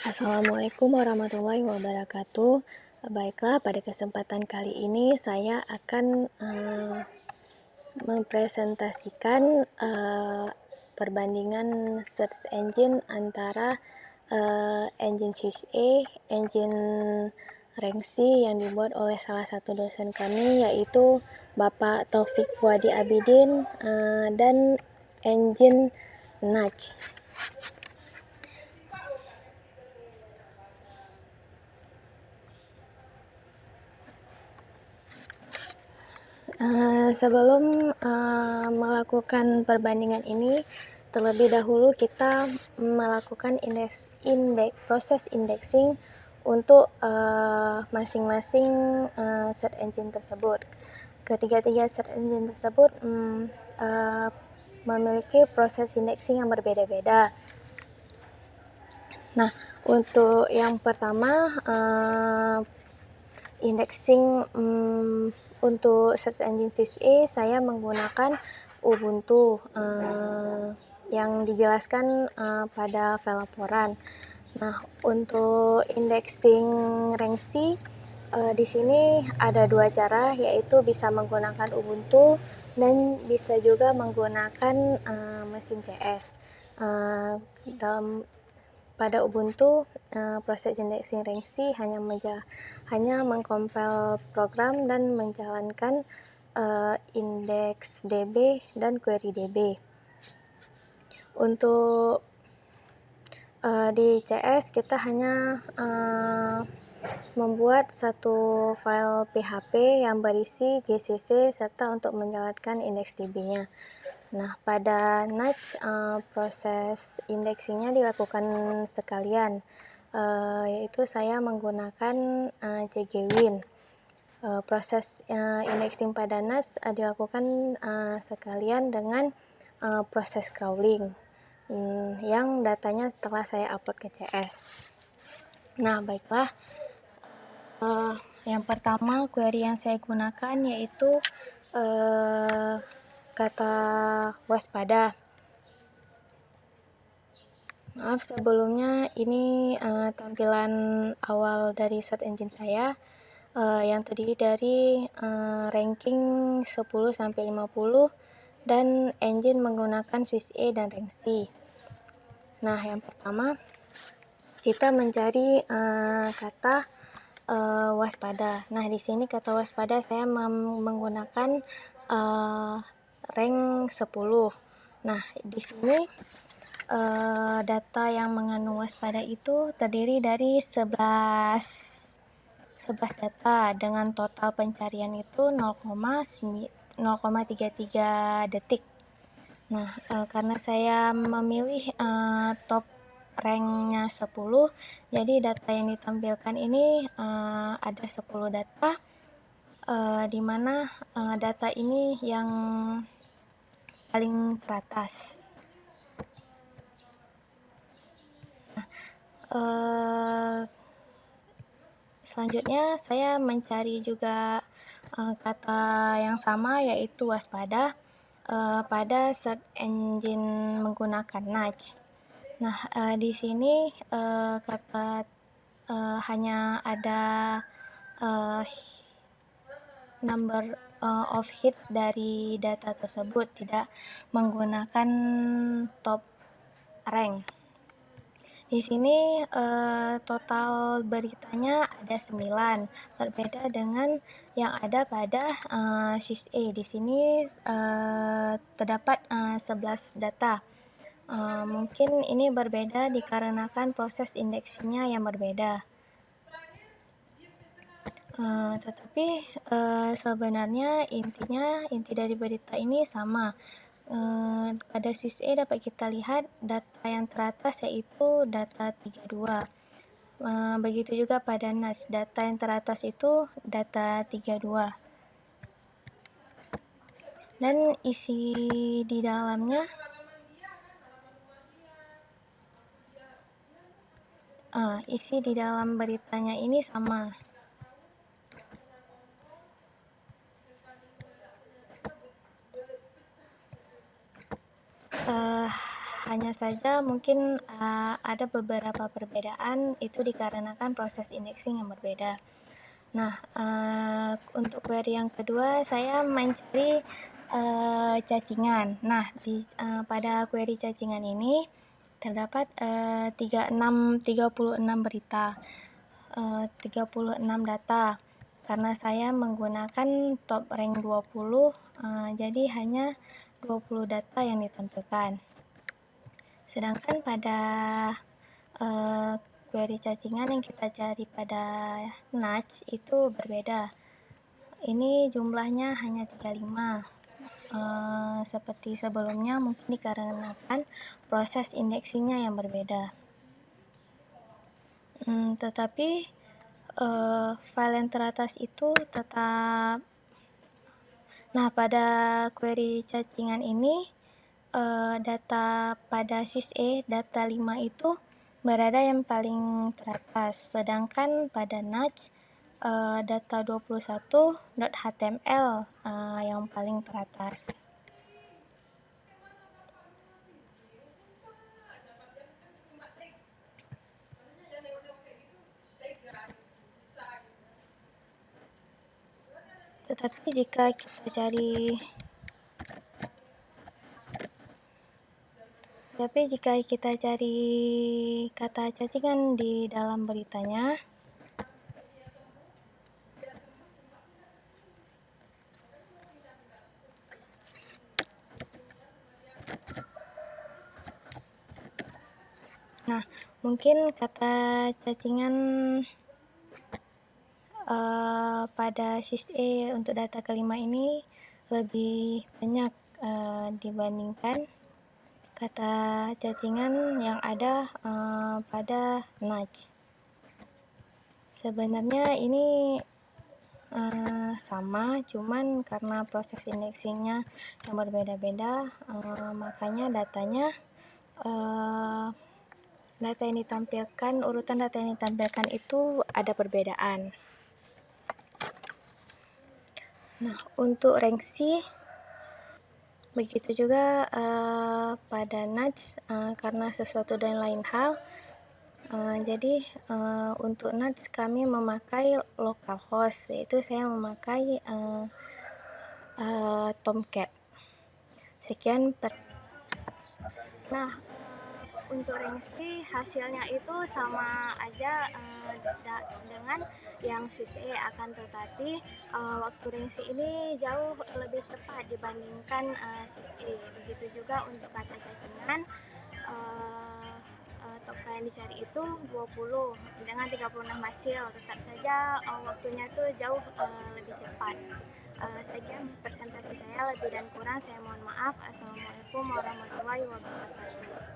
Assalamualaikum warahmatullahi wabarakatuh. Baiklah, pada kesempatan kali ini saya akan mempresentasikan perbandingan search engine antara engine SysA, engine Rengsi yang dibuat oleh salah satu dosen kami, yaitu Bapak Taufik Wadi Abidin, dan engine Nudge. Sebelum melakukan perbandingan ini, terlebih dahulu kita melakukan proses indexing untuk masing-masing search engine tersebut. Ketiga-tiga search engine tersebut memiliki proses indexing yang berbeda-beda. Nah, untuk yang pertama, indexing untuk search engine SysA saya menggunakan Ubuntu yang dijelaskan pada file laporan. Nah, untuk indexing Rengsi di sini ada dua cara, yaitu bisa menggunakan Ubuntu dan bisa juga menggunakan mesin CS. Pada Ubuntu, proses indexing Rengsi hanya mengkompil program dan menjalankan IndexedDB dan QueryDB. Untuk di CS kita hanya membuat satu file PHP yang berisi GCC serta untuk menjalankan IndexedDB-nya. Nah, pada Nudge proses indexingnya dilakukan sekalian, yaitu saya menggunakan CGWin. Proses indexing pada Nudge dilakukan sekalian dengan proses crawling yang datanya telah saya upload ke CS. Nah, baiklah. Yang pertama, query yang saya gunakan yaitu kata waspada. Maaf sebelumnya, ini tampilan awal dari search engine saya yang terdiri dari ranking 10-50 dan engine menggunakan SysA dan Rengsi. Nah, yang pertama kita mencari kata waspada. Nah, di sini kata waspada saya menggunakan rank 10. Nah, di sini data yang mengandung waspada itu terdiri dari 11 data dengan total pencarian itu 0,33 detik. Nah, karena saya memilih top ranknya 10, jadi data yang ditampilkan ini ada 10 data, di mana data ini yang paling teratas. Selanjutnya saya mencari juga kata yang sama, yaitu waspada pada search engine menggunakan Nudge. Nah, di sini kata hanya ada number of hits dari data tersebut, tidak menggunakan top rank. Di sini total beritanya ada 9, berbeda dengan yang ada pada SysA. Di sini terdapat 11 data. Mungkin ini berbeda dikarenakan proses indeksnya yang berbeda. Tetapi sebenarnya inti dari berita ini sama. Pada SysA dapat kita lihat data yang teratas yaitu data 32. Begitu juga pada Nudge, data yang teratas itu data 32. Dan isi di dalamnya isi di dalam beritanya ini sama. Hanya saja mungkin ada beberapa perbedaan, itu dikarenakan proses indexing yang berbeda. Nah, untuk query yang kedua saya mencari cacingan. Nah, pada query cacingan ini terdapat 36 berita, 36 data. Karena saya menggunakan top rank 20, jadi hanya 20 data yang ditampilkan. Sedangkan pada query cacingan yang kita cari pada Nudge itu berbeda. Ini jumlahnya hanya 35. Seperti sebelumnya mungkin dikarenakan proses indexingnya yang berbeda. Tetapi file yang teratas itu tetap. Nah, pada query cacingan ini data pada sys data 5 itu berada yang paling teratas, sedangkan pada Nudge data 21.html yang paling teratas. Tetapi jika kita cari kata cacingan di dalam beritanya, nah mungkin kata cacingan pada sys untuk data kelima ini lebih banyak dibandingkan kata cacingan yang ada pada Nudge. Sebenarnya ini sama, cuman karena proses indexingnya yang berbeda-beda, makanya datanya data yang ditampilkan, urutan data yang ditampilkan itu ada perbedaan. Nah, untuk rank C begitu juga pada Nudge, karena sesuatu dan lain hal, jadi untuk Nudge kami memakai localhost, yaitu saya memakai Tomcat. Sekian. Nah, untuk rank C hasilnya itu sama aja dengan yang sys akan tetapi waktu rank C ini jauh lebih cepat dibandingkan sys. Begitu juga untuk kata cacingan, top yang dicari itu 20 dengan 36 hasil, tetap saja waktunya tuh jauh lebih cepat. Sekian presentasi saya, lebih dan kurang saya mohon maaf. Assalamualaikum warahmatullahi wabarakatuh.